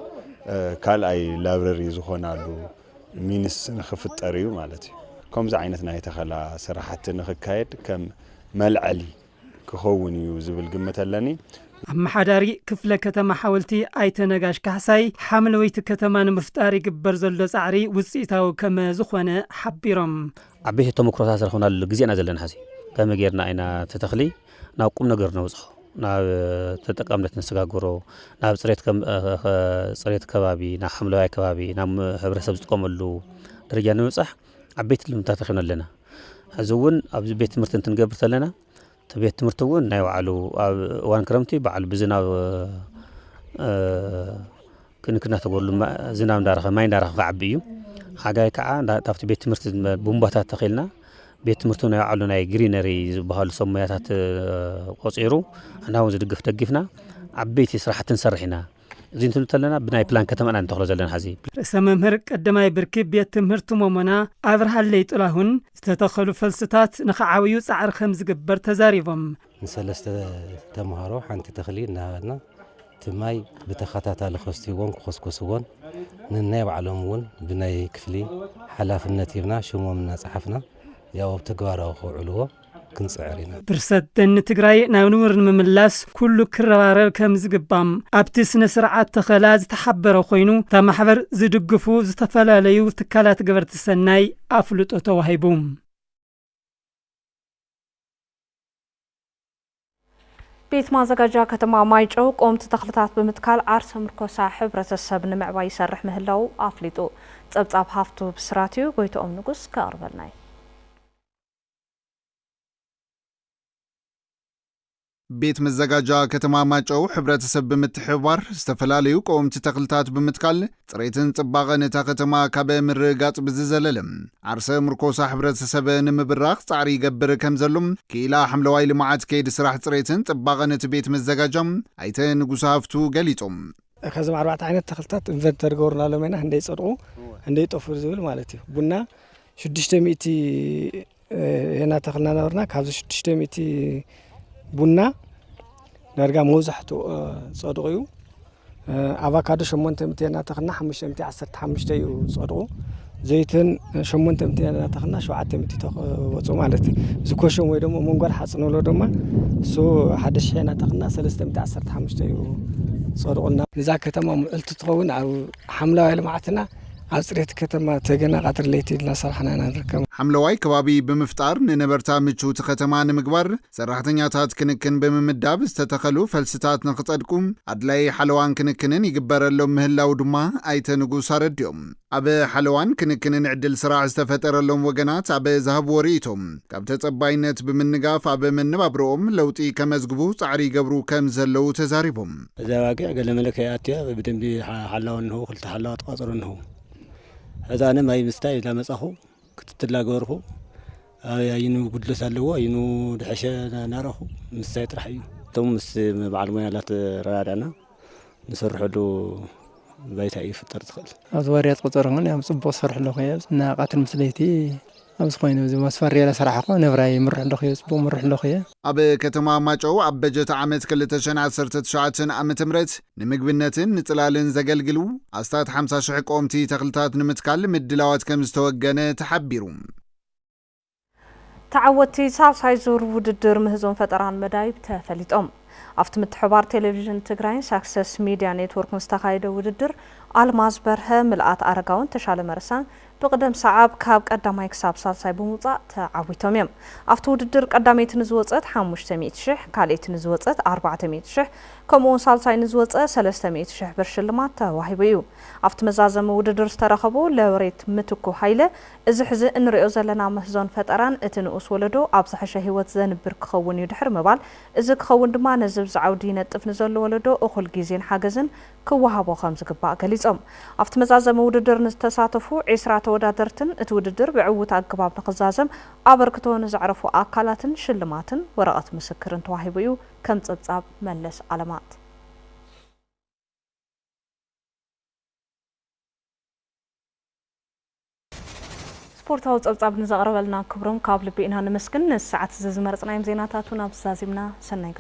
كال أي لابراري زخونا له مينس نخفت أريو مالتي كم زعينتنا يتخلى صراحة نخكايد كم ملعلي كخوني وزبل قمة اللاني أما حداري كفلة كتما حاولتي أي تنقاش كحساي حامل ويت كتمان مفتاري قبرزل سعري وسيتاو كما زخوانا حبيرم عبيه تمكروت هذا الخونا الجزينا زلنا هذي كما غيرنا أين تتخلي ناقوم نقر نوزخ ناب تتقامنا نسقاقرو ناب صريت كبابي نا حملواي كبابي نا حبرسب تقوملو درجة نوصح عبيت لهم تتخلنا لنا هزون أبز بيت مرتين تنقبرت لنا تبيت تمرتون ناي وعلو وان كرمتي بعل بزناب كنا تقول زناب دارخ ما يندارخ عبيو حاجة كعا تافت بيت تمرت بومباتات تخيلنا بيت تمرتون ناي وعلو ناي جرينري بهال سمياتات قصيرو أنا هون زدقف دقفنا عبيتي صراحة تنسرحنا زين تلنا بناي بلان كتمنا نتخلو زلنا حزيب رئيس ممهر قدما يبركب بيت تمهرتو مومنا أبرها اللي يطلعون استتخلوا فلسطات نخعاويو سعر خمس قبر تزاريبهم نسلست تمهارو حانت تخلين نهارنا تماي بتخطاتا لخستيون خسكسون ننايب علمون بناي كفلي حلاف النتيبنا شمو من صحفنا ياو تقوارو خوعلوه كنصعرينا برسدن تግራይ ናብ ንውር ንምምላስ ኩሉ ክረባረብ ከም ዝግባም ኣብቲ ስነ ስርዓት ተኸላዝ ተሓበረ ኮይኑ ታ ማሕበር ዝድግፉ ዝተፈላለዩ ትካላት ገበርቲ ሰናይ ኣፍልጦ ተዋሂቡ ቤት ማዘጋጃ ከተማ ማይጨው ቆምቲ ተኽልታት ብምትካል ዓርሰ ምርኮሳ ሕብረተሰብ ንምዕባይ ይሰርሕ ምህላው ኣፍሊጡ ጸብጻብ ሃፍቱ ብስራትዩ ጎይቶኦም ንጉስ ከቅርበልናይ ቤት መዘጋጃ ከተማ ማጨው ሕብረተሰብ ብምትሕባር ዝተፈላለዩ ቆምቲ ተኽልታት ብምትካል ጽሬትን ጽባቐን እታ ከተማ ካብ ምርጋጽ ብዝዘለለም ዓርሰ ምርኮሳ ሕብረተሰብ ንምብራኽ ጻዕሪ ይገብር ከም ዘሎም ኪላ ሓምለዋይ ልምዓት ከይዲ ስራሕ ጽሬትን ጽባቐን እቲ ቤት መዘጋጃም ኣይተ ንጉስ ሃፍቱ ገሊጾም ከዘም 4 ዓይነት ተኽልታት ኢንቨንተሪ ገርናሎም ኢና እንደ ይጽድቁ እንደ ይጠፍሩ ዝብል ማለት እዩ ቡና 600 የና ተኽልና ነበርና ካብዚ 600 ቡና ነርጋ መውዛሕቱ ጸድቁዩ አቮካዶ 800 የና ተኽልና 515 እዩ ጸድቁ ዘይትን 800 የና ተኽልና 700 ተወጹ ማለት ዝኮሽም ወይ ደሞ መንጎል ሓጽነሎ ደማ ሶ 1000 የና ተኽልና 315 እዩ ጸድቁና ንዛ ከተማ ምዕልቲ ትኸውን ኣብ ሓምላዋይ ልምዓትና ኣብ ጽሬት ከተማ ተገና ቃጥር ለይቲ ኢልና ሰራሕና ንርከብ ሓምለዋይ ከባቢ ብምፍጣር ንነበርታ ምቹት ከተማ ንምግባር ሰራሕተኛታት ክንክን ብምምዳብ ዝተተኸሉ ፈልስታት ንኽጸድቁ ኣድላይ ሓለዋን ክንክንን ይግበረሎም ምህላው ድማ ኣይተ ንጉስ ኣረድዮም ኣብ ሓለዋን ክንክንን ዕድል ስራሕ ዝተፈጠረሎም ወገናት ኣብ ዝሃብዎ ርእይቶም ካብ ተጸባይነት ብምንጋፍ ኣብ መነባብሮኦም ለውጢ ከመዝግቡ ጻዕሪ ይገብሩ ከም ዘለው ተዛሪቦም እዛ ዋግዕ ገለ መለከያ ኣትያ ብደንቢ ሓላውን ነው ክልተ ሓላው ተቋጽሩ ነው هذا ما يمستاي لا مسخو كتتلاقورخو ينو قدلس اللو ينو دحشة نارخو مستاي ترحيو توم مس بعلمنا لا ترادنا نسرح له بيتاي فطر تخل ازواريات قطرهن يا مصبو صرح له خياز ناقات المسليتي أمس خوينو زي ما سفر يلا صراحة نبراي مرح له خياز بو مرح له خيا أب كتما ماچو أب بجت عمت كل تشن عصرت شعاتن عم تمرت نمقبنتن نتلالن زقلقلو أستاد 50 شح قومتي تخلطات نمتكلم الدلاوات كم استوجنا تحبيرهم تعودتي سالساي زور وددر مهزون فتران مدايب تفليتهم أفت متحبار تلفزيون تجراين ساكسس ميديا نتورك مستقايدة وددر ألماز برها ملقات أرقاون تشال مرسان بقدم صعب كاب قدامي كساب سالساي بموضع تعويتهم يم أفتو وددر قدامي تنزوصت 500 شح كالي تنزوصت 400 شح كمون سالساي نزوصت 300 شح برشلمات تواهيبيو أفت مزازم وددر استرخبو لوريت متكو حيلة إزحز إن رئيو زلنا مهزون فتران اتنقص ولدو أبصح شهيوات زنبر كخون يدحر مبال إذا كخون دما نزب زعودين التفنزل ولدو أخل جيزين حاجزن كوهابو 5 قباء قليزهم أفت مزازم وددر نستساتفو عسرات ودادرتن اتوددر بعوت أقباب نقزازم أبركتون زعرفو أكالاتن شلماتن ورقات مسكرن تواهيبيو كم تصاب ملس علامات سبورتاو تصاب نزغربلنا كبرم كابل بينا نمسكن الساعات زمرتنا يم زيناتاتنا بزازمنا سنة